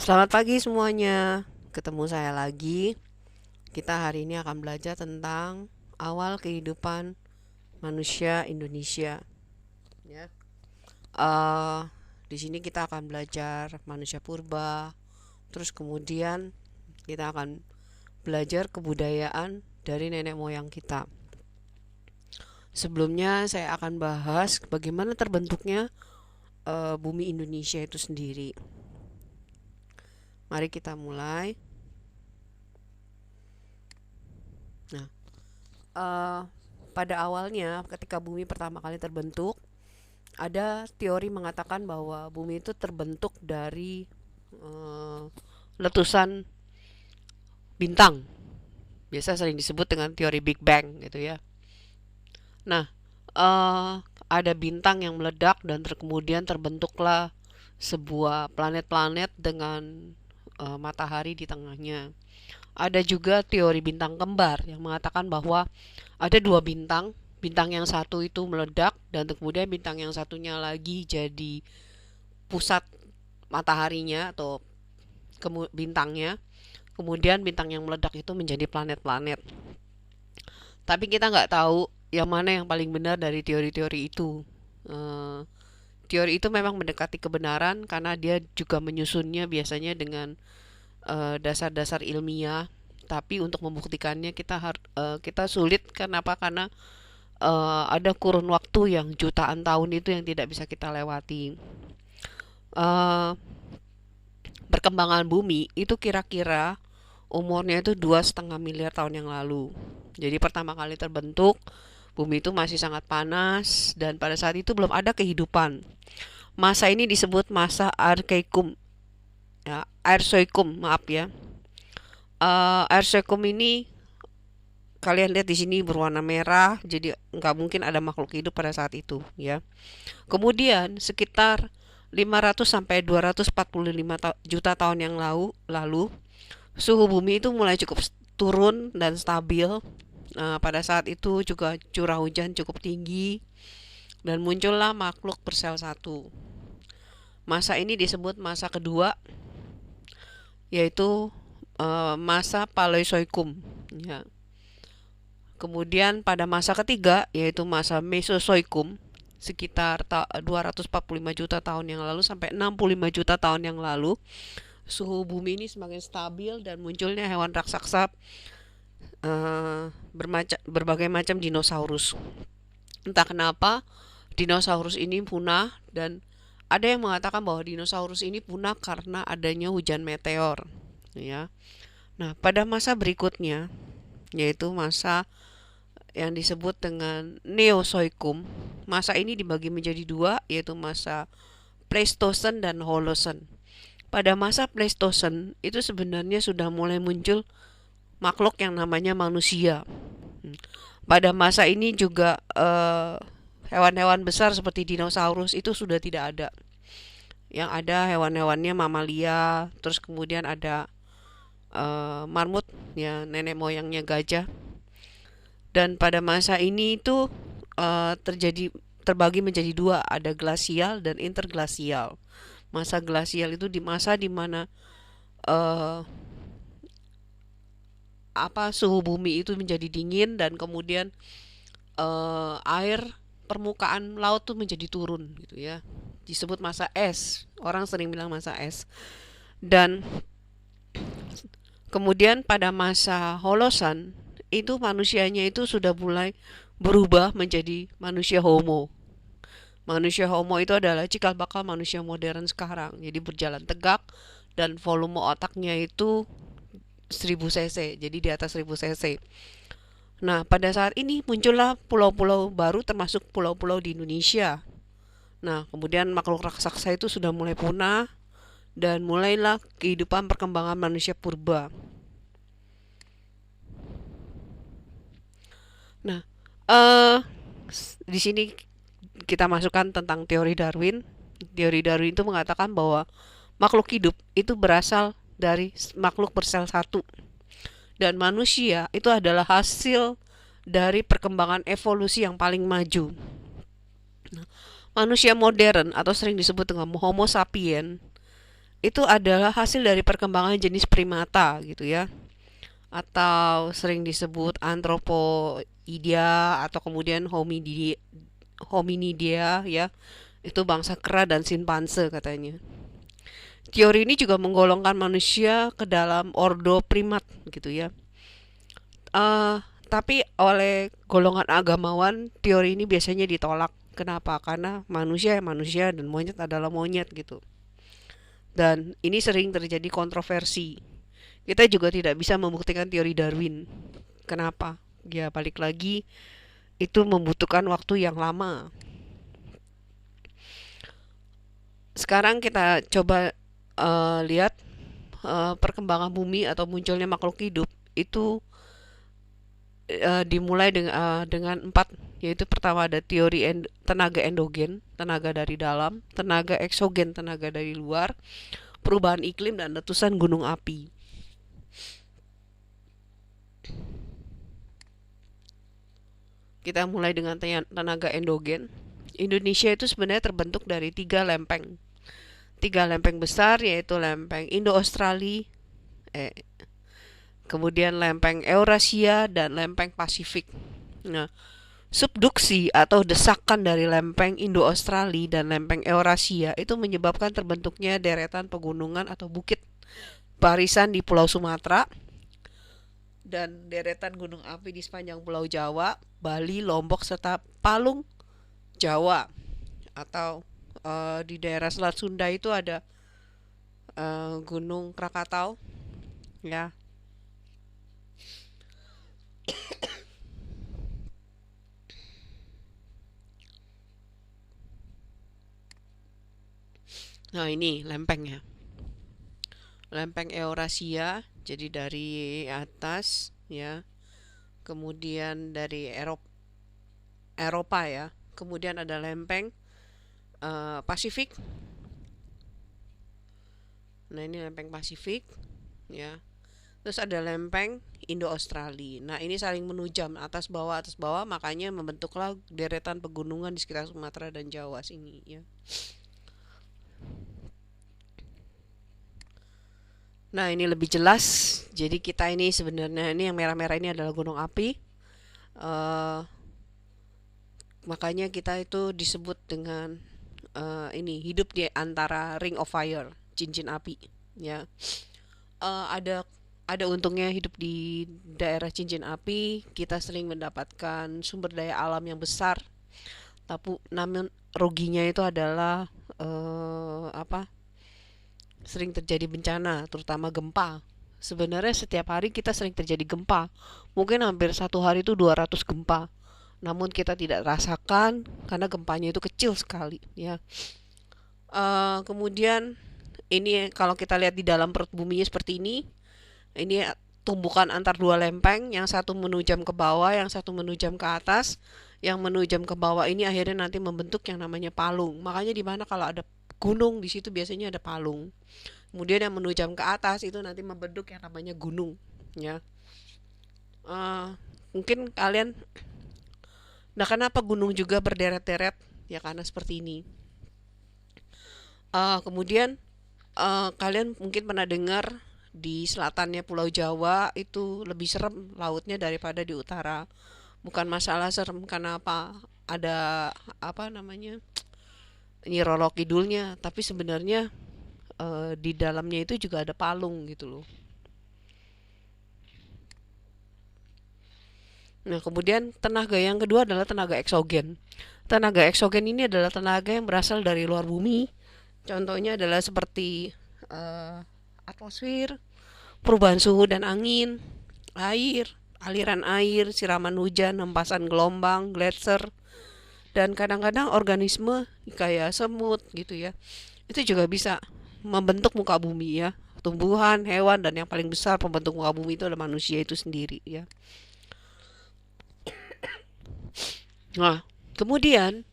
Selamat pagi semuanya. Ketemu saya lagi. Kita hari ini akan belajar tentang awal kehidupan manusia Indonesia. Ya. Eh, di sini kita akan belajar manusia purba. Terus kemudian kita akan belajar kebudayaan dari nenek moyang kita. Sebelumnya saya akan bahas bagaimana terbentuknya bumi Indonesia itu sendiri. Mari kita mulai. Nah, eh, pada awalnya ketika bumi pertama kali terbentuk, ada teori mengatakan bahwa bumi itu terbentuk dari eh, letusan bintang. Biasa sering disebut dengan teori Big Bang gitu ya. Nah, eh, ada bintang yang meledak dan kemudian terbentuklah sebuah planet-planet dengan matahari di tengahnya. Ada juga teori bintang kembar yang mengatakan bahwa ada dua bintang. Bintang yang satu itu meledak dan kemudian bintang yang satunya lagi jadi pusat mataharinya atau bintangnya. Kemudian bintang yang meledak itu menjadi planet-planet. Tapi kita nggak tahu yang mana yang paling benar dari teori-teori itu. Eh, Teori itu memang mendekati kebenaran karena dia juga menyusunnya biasanya dengan dasar-dasar ilmiah. Tapi untuk membuktikannya kita sulit. Kenapa? Karena ada kurun waktu yang jutaan tahun itu yang tidak bisa kita lewati. Eh, Perkembangan bumi itu kira-kira umurnya itu 2,5 miliar tahun yang lalu. Jadi pertama kali terbentuk, bumi itu masih sangat panas dan pada saat itu belum ada kehidupan. Masa ini disebut masa Archaikum, ya, Ersoikum, maaf ya. Ersoikum ini kalian lihat di sini berwarna merah, jadi nggak mungkin ada makhluk hidup pada saat itu, ya. Kemudian sekitar 500 sampai 245 juta tahun yang lalu suhu bumi itu mulai cukup turun dan stabil. Nah, pada saat itu juga curah hujan cukup tinggi dan muncullah makhluk bersel satu. Masa ini disebut masa kedua, yaitu masa Paleozoikum. Ya. Kemudian pada masa ketiga, yaitu masa Mesozoikum, sekitar 245 juta tahun yang lalu sampai 65 juta tahun yang lalu, suhu bumi ini semakin stabil dan munculnya hewan raksasa, berbagai macam dinosaurus. Entah kenapa dinosaurus ini punah dan ada yang mengatakan bahwa dinosaurus ini punah karena adanya hujan meteor, ya. Nah, pada masa berikutnya yaitu masa yang disebut dengan Neozoikum. Masa ini dibagi menjadi dua, yaitu masa Pleistosen dan Holosen. Pada masa Pleistosen itu sebenarnya sudah mulai muncul makhluk yang namanya manusia. Pada masa ini juga hewan-hewan besar seperti dinosaurus itu sudah tidak ada. Yang ada hewan-hewannya mamalia, terus kemudian ada marmut, ya, nenek moyangnya gajah. Dan pada masa ini itu terbagi menjadi dua, ada glasial dan interglasial. Masa glasial itu di masa dimana suhu bumi itu menjadi dingin dan kemudian air permukaan laut tuh menjadi turun gitu ya. Disebut masa es. Orang sering bilang masa es. Dan kemudian pada masa Holosan itu manusianya itu sudah mulai berubah menjadi manusia homo. Manusia homo itu adalah cikal bakal manusia modern sekarang. Jadi berjalan tegak dan volume otaknya itu 1000 cc, jadi di atas 1000 cc. Nah, pada saat ini muncullah pulau-pulau baru termasuk pulau-pulau di Indonesia. Nah, kemudian makhluk raksasa itu sudah mulai punah dan mulailah kehidupan perkembangan manusia purba. Nah, di sini kita masukkan tentang teori Darwin. Teori Darwin itu mengatakan bahwa makhluk hidup itu berasal dari makhluk bersel satu. Dan manusia itu adalah hasil dari perkembangan evolusi yang paling maju. Nah, manusia modern atau sering disebut dengan Homo sapien itu adalah hasil dari perkembangan jenis primata gitu ya, atau sering disebut anthropoidea atau kemudian hominidea ya. Itu bangsa kera dan simpanse katanya. Teori ini juga menggolongkan manusia ke dalam ordo primat gitu ya. Eh, tapi oleh golongan agamawan teori ini biasanya ditolak. Kenapa? Karena manusia ya manusia dan monyet adalah monyet gitu. Dan ini sering terjadi kontroversi. Kita juga tidak bisa membuktikan teori Darwin. Kenapa? Ya balik lagi, itu membutuhkan waktu yang lama. Sekarang kita coba lihat perkembangan bumi atau munculnya makhluk hidup itu dimulai dengan empat, yaitu pertama ada teori tenaga endogen, tenaga dari dalam, tenaga eksogen, tenaga dari luar, perubahan iklim, dan letusan gunung api. Kita mulai dengan tenaga endogen. Indonesia itu sebenarnya terbentuk dari tiga lempeng besar, yaitu lempeng Indo-Australia, kemudian lempeng Eurasia, dan lempeng Pasifik. Nah, subduksi atau desakan dari lempeng Indo-Australia dan lempeng Eurasia itu menyebabkan terbentuknya deretan pegunungan atau bukit barisan di Pulau Sumatera dan deretan gunung api di sepanjang Pulau Jawa, Bali, Lombok, serta Palung, Jawa. Atau di daerah Selat Sunda itu ada Gunung Krakatau ya. Nah, ini lempengnya. Lempeng Eurasia, jadi dari atas ya. Kemudian dari Eropa ya. Kemudian ada lempeng Pasifik. Nah, ini lempeng Pasifik ya. Terus ada lempeng Indo-Australia. Nah, ini saling menujam atas bawah, makanya membentuklah deretan pegunungan di sekitar Sumatera dan Jawa sini ya. Nah, ini lebih jelas. Jadi kita ini sebenarnya ini yang merah-merah ini adalah gunung api. Makanya kita itu disebut dengan ini hidup di antara ring of fire, cincin api ya. Ada untungnya hidup di daerah cincin api. Kita sering mendapatkan sumber daya alam yang besar. Tapi namun ruginya itu adalah sering terjadi bencana, terutama gempa. Sebenarnya setiap hari kita sering terjadi gempa. Mungkin hampir satu hari itu 200 gempa. Namun kita tidak rasakan karena gempanya itu kecil sekali ya. Kemudian ini kalau kita lihat di dalam perut buminya seperti ini tumbukan antar dua lempeng, yang satu menujam ke bawah, yang satu menujam ke atas. Yang menujam ke bawah ini akhirnya nanti membentuk yang namanya palung. Makanya di mana kalau ada gunung di situ biasanya ada palung. Kemudian yang menujam ke atas itu nanti membentuk yang namanya gunung ya. Mungkin kalian, nah kenapa gunung juga berderet-deret ya, karena seperti ini. Kemudian kalian mungkin pernah dengar di selatannya Pulau Jawa itu lebih serem lautnya daripada di utara. Bukan masalah serem karena apa, ada apa namanya Nyi Roro Kidulnya, tapi sebenarnya di dalamnya itu juga ada palung gitu loh. Nah, kemudian tenaga yang kedua adalah tenaga eksogen. Tenaga eksogen ini adalah tenaga yang berasal dari luar bumi. Contohnya adalah seperti atmosfer, perubahan suhu dan angin, air, aliran air, siraman hujan, hempasan gelombang, gletser, dan kadang-kadang organisme kayak semut gitu ya. Itu juga bisa membentuk muka bumi ya. Tumbuhan, hewan, dan yang paling besar pembentuk muka bumi itu adalah manusia itu sendiri ya. Nah, kemudian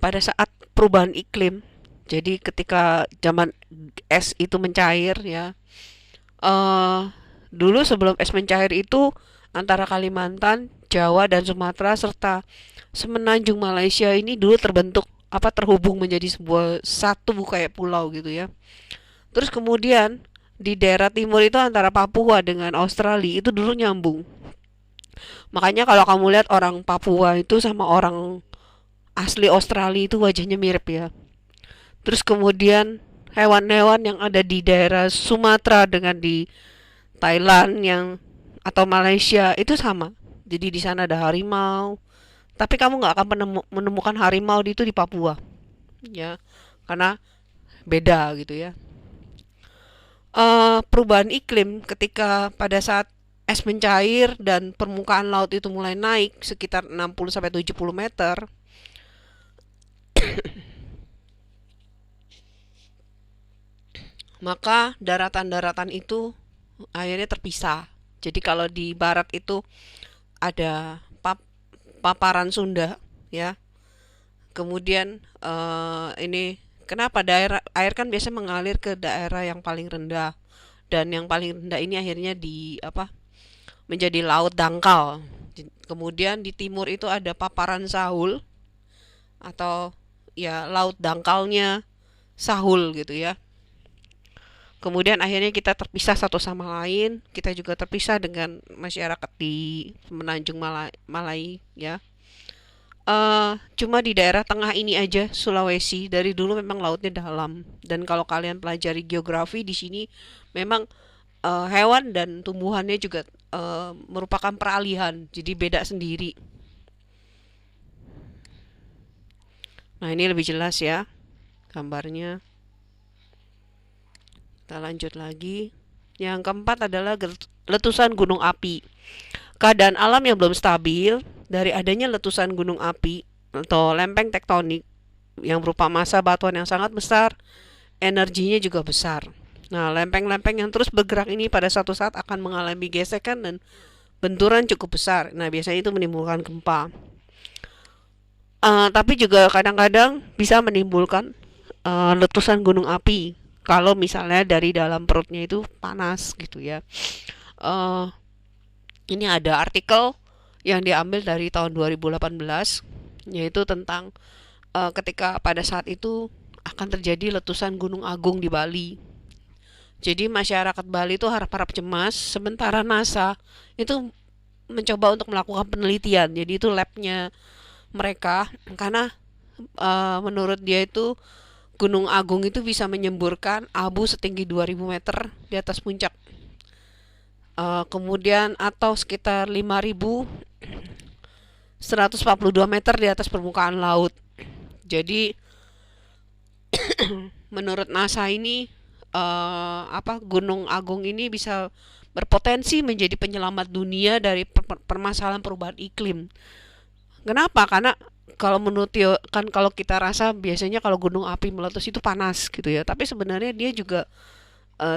pada saat perubahan iklim, jadi ketika zaman es itu mencair ya, dulu sebelum es mencair itu antara Kalimantan, Jawa, dan Sumatera serta semenanjung Malaysia ini dulu terbentuk terhubung menjadi sebuah satu kayak pulau gitu ya. Terus kemudian di daerah timur itu antara Papua dengan Australia itu dulu nyambung. Makanya kalau kamu lihat orang Papua itu sama orang asli Australia itu wajahnya mirip ya. Terus kemudian hewan-hewan yang ada di daerah Sumatera dengan di Thailand yang atau Malaysia itu sama. Jadi di sana ada harimau, tapi kamu nggak akan menemukan harimau itu di Papua, ya, karena beda gitu ya. Perubahan iklim ketika pada saat es mencair dan permukaan laut itu mulai naik sekitar 60 sampai 70 meter, maka daratan-daratan itu akhirnya terpisah. Jadi kalau di barat itu ada paparan Sunda ya. Kemudian ini kenapa daerah air kan biasa mengalir ke daerah yang paling rendah, dan yang paling rendah ini akhirnya menjadi laut dangkal. Kemudian di timur itu ada paparan Sahul atau ya laut dangkalnya Sahul gitu ya. Kemudian akhirnya kita terpisah satu sama lain, kita juga terpisah dengan masyarakat di Semenanjung Malai ya. Cuma di daerah tengah ini aja Sulawesi dari dulu memang lautnya dalam, dan kalau kalian pelajari geografi di sini memang hewan dan tumbuhannya juga merupakan peralihan, jadi beda sendiri. Nah ini lebih jelas ya gambarnya. Kita lanjut lagi. Yang keempat adalah letusan gunung api. Keadaan alam yang belum stabil dari adanya letusan gunung api atau lempeng tektonik yang berupa massa batuan yang sangat besar, energinya juga besar. Nah, lempeng-lempeng yang terus bergerak ini pada suatu saat akan mengalami gesekan dan benturan cukup besar. Nah, biasanya itu menimbulkan gempa. Tapi juga kadang-kadang bisa menimbulkan letusan gunung api kalau misalnya dari dalam perutnya itu panas gitu ya. Uh, ini ada artikel yang diambil dari tahun 2018, yaitu tentang ketika pada saat itu akan terjadi letusan Gunung Agung di Bali. Jadi masyarakat Bali itu harap-harap cemas, sementara NASA itu mencoba untuk melakukan penelitian. Jadi itu labnya mereka, karena menurut dia itu Gunung Agung itu bisa menyemburkan abu setinggi 2000 meter di atas puncak. Kemudian atau sekitar 5142 meter di atas permukaan laut. Jadi menurut NASA ini Gunung Agung ini bisa berpotensi menjadi penyelamat dunia dari permasalahan perubahan iklim. Kenapa? Karena kalau menurut kan kalau kita rasa biasanya kalau gunung api meletus itu panas gitu ya, tapi sebenarnya dia juga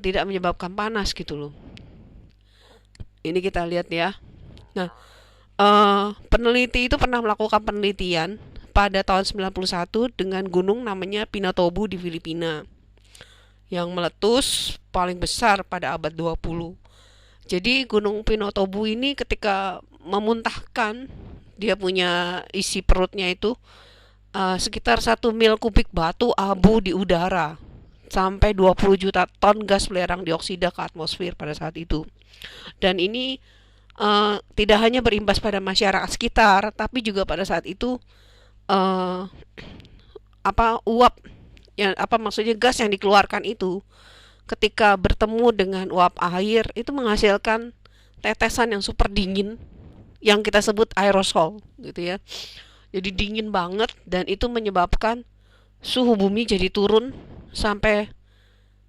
tidak menyebabkan panas gitu loh. Ini kita lihat ya. Nah, peneliti itu pernah melakukan penelitian pada tahun 91 dengan gunung namanya Pinatubo di Filipina yang meletus paling besar pada abad 20. Jadi gunung Pinatubo ini ketika memuntahkan, dia punya isi perutnya itu sekitar 1 mil kubik batu abu di udara, sampai 20 juta ton gas belerang dioksida ke atmosfer pada saat itu. Dan ini tidak hanya berimbas pada masyarakat sekitar, tapi juga pada saat itu uap maksudnya gas yang dikeluarkan itu ketika bertemu dengan uap air itu menghasilkan tetesan yang super dingin yang kita sebut aerosol gitu ya. Jadi dingin banget, dan itu menyebabkan suhu bumi jadi turun sampai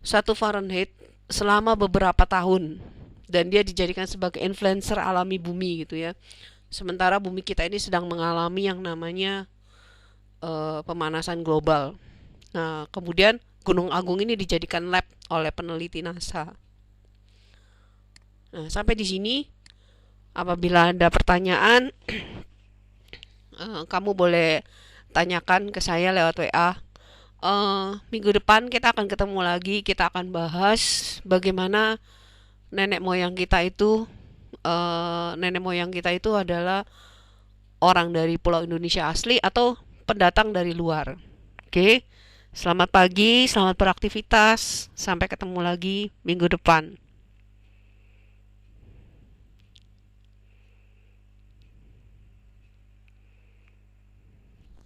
1 Fahrenheit selama beberapa tahun, dan dia dijadikan sebagai influencer alami bumi gitu ya. Sementara bumi kita ini sedang mengalami yang namanya pemanasan global. Nah, kemudian Gunung Agung ini dijadikan lab oleh peneliti NASA. Nah, sampai di sini. Apabila ada pertanyaan, kamu boleh tanyakan ke saya lewat WA. Minggu depan kita akan ketemu lagi, kita akan bahas bagaimana nenek moyang kita itu adalah orang dari Pulau Indonesia asli atau pendatang dari luar. Oke, selamat pagi, selamat beraktivitas. Sampai ketemu lagi minggu depan.